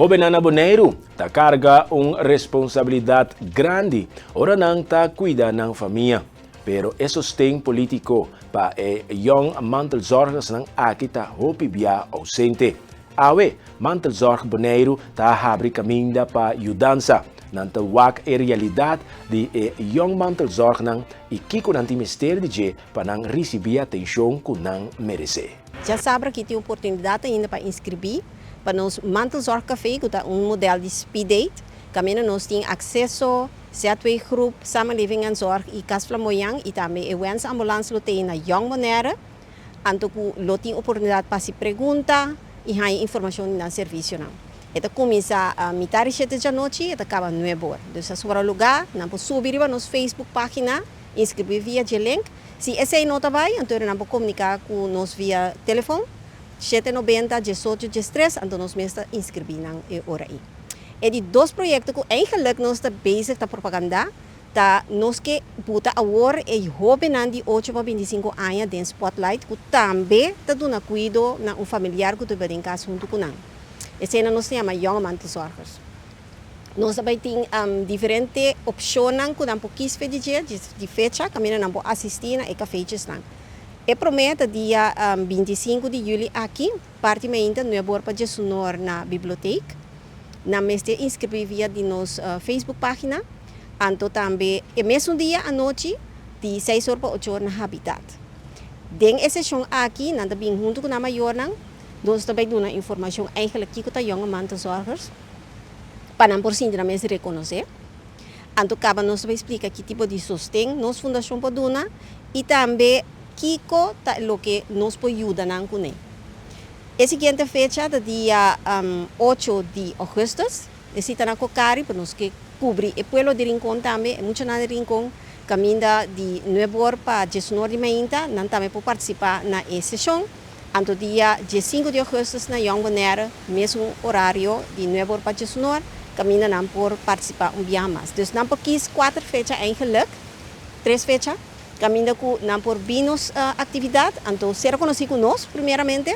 Joven Boneiro ta carga responsabilidade grande, ora não ta cuida ng família. Pero e sostém político pa young mantelzorgers ng akita hopibia ausente. Awe, mantelzorg Boneiro ta habri caminda pa yudansa. Nanta wak realidade de young mantelzorg ng ikiko ng ministério de pa nang recibir atenção que nang merece. Já sabe que tem oportunidade ainda para inscrever para nos mantelzorg café, que é modelo de speed date. Caminho nós tem acesso a twee groep samenleving en zorg e kasflamoyang e também events ambulance lote na young maneira. Anto ku loting oportunidade para se pergunta e há informação na serviço não. Eta começa a mitad de 7 da noite e acaba 9 horas. Então, se for lugar, não pode subir para nossa Facebook página, inscrever via de link. Se esse não está bem, então não pode comunicar com nós via telefone. 790 18 13, então nós mesmos inscrever na hora aí. E de dois projetos que eigenlijk nós está bezig com propaganda, tá nós que puta agora e jovem de 8 a 25 anos dentro spotlight, que também está dando cuidado na familiar que está em casa junto com nós. Esse ano nós temos young mantelzorgers. Nós também temos diferentes opções que nós podemos fazer de fecha, que nós podemos assistir a cafés. E prometo dia 25 de julho aqui, partimento no Ebor para Sonor na biblioteca. Na mesma inscrever via de nossa Facebook página. Anto também, e mesmo dia à noite, de 6 horas para 8 horas na Habitat. Dentro dessa sessão aqui, nós também junto com a maior, nós também damos informação eigenlijk que está young mantelzorgers, para não por si na mesa reconhecer. Anto acaba nós também explica que tipo de sustento nossa fundação pode dar e também Kiko tá lo que nos pode ajudar na cune. A seguinte fecha do dia 8 de agosto, esse está na Cocari para nós que cobrir o pueblo de Rincón também, muito nada de Rincón, caminha de 9 horas para 19 de Mainta, não também pode participar na sessão. Anto dia 5 de agosto na Young Bonaire, mesmo horário de 9 horas para 19, caminha não por participar dia mais. Então não por 4 fechas eigenlijk, 3 fechas. Caminho com não por binos atividade, então ser conhecido conosco primeiramente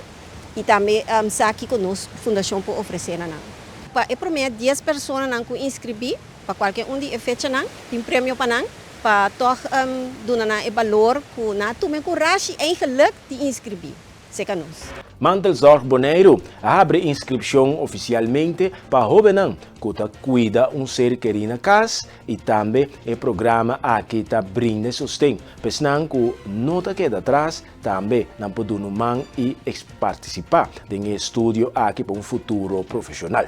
e também aqui conosco fundação por oferecer não. Para o primeiro 10 pessoas não que inscrever para qualquer de fecha não, tem prêmio para não, para toch donar o valor que não tome coragem eigenlijk de inscrever. Seca nós. Mantelzorg Boneiro abre inscrição oficialmente para jovens que cuida ser querido na casa e também o programa aqui brinda sustento. Pessoal que não queda atrás também não pode man e participar do estudo aqui para futuro profissional.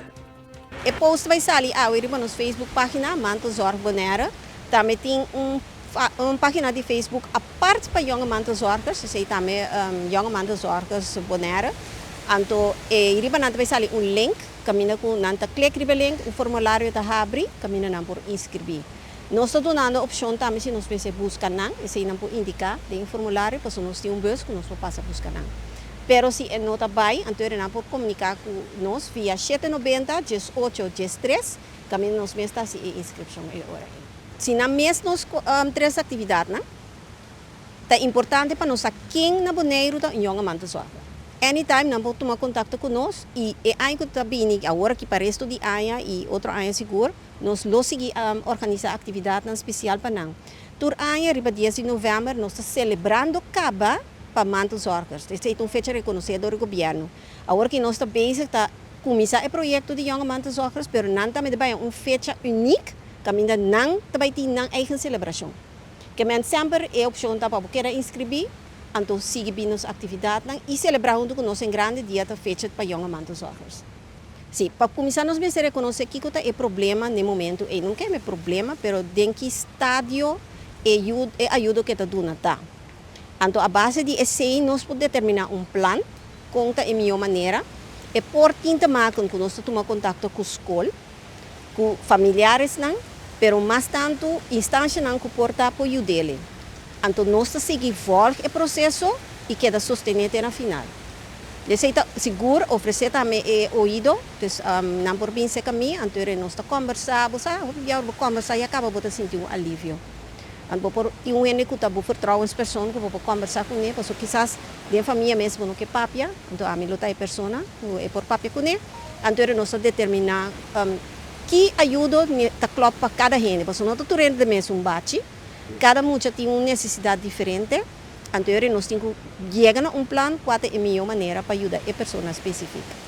E post vai sair agora para nossa Facebook página Mantelzorg Bonaire. Também tem uma página de Facebook a parte para young mantelzorgers, se também young mantelzorgers Bonaire. Então, iriba nanta vai sair link, caminha com nanta clique no link, o formulário está abre, caminha não por inscrever. Nós estamos dando a opção também se nós precisamos buscar não, esse não por indicar de formulário, porque nós temos bus que nós podemos buscar não. Pero se não está bem, então não por comunicar com nós via 790 18 13, caminha nós mesmo está se inscrição agora. Se na mesma 3 atividades, é importante para nós quem na Boneiro está em young mantelzorger. Anytime não pode tomar contato conosco e aí que está bem agora que para o resto de ano e outro ano seguro, nós conseguimos organizar atividade especial para nós. Tur ano, riba 10 de novembro, nós estamos celebrando caba para mantelzorgers. Esta é uma fecha reconhecida do governo. Agora que nós estamos bem, está começar o projeto de young mantelzorgers, mas não também é uma fecha única. Caminha não também tem não eigen celebração. Que men sempre é opção para querer inscrever, então siga bem as atividades e celebrar junto com nós em grande dia da fecha para young mantelzorgers. Sim, para começar nós vamos reconhecer que é problema no momento, e não é problema, mas em que estádio é ajuda que está dando tá. Então a base de esse nós podemos determinar plano com a melhor maneira e por tinta marca que nós tomamos contato com a escola, com familiares não. Pero mais tanto, instância não comporta apoio dele. Então, nós seguimos o processo e queda sostener até na final. Deseita seguro, oferecer também ouvido, não por bem ser caminho, então nós conversamos, conversar e acaba de sentir alívio. Então, por um ano que está vertrouwen as pessoas que vou conversar com ele, porque quizás de família mesmo não que papia, então a mim luta é pessoa, é por papia com ele. Então, nós determinar que ajuda está claro para cada gente. Porque nós estamos tendo mesmo um bate, cada mulher tem uma necessidade diferente. Então, nós temos que chegar a um plano qual é a melhor maneira para ajudar a pessoa específica.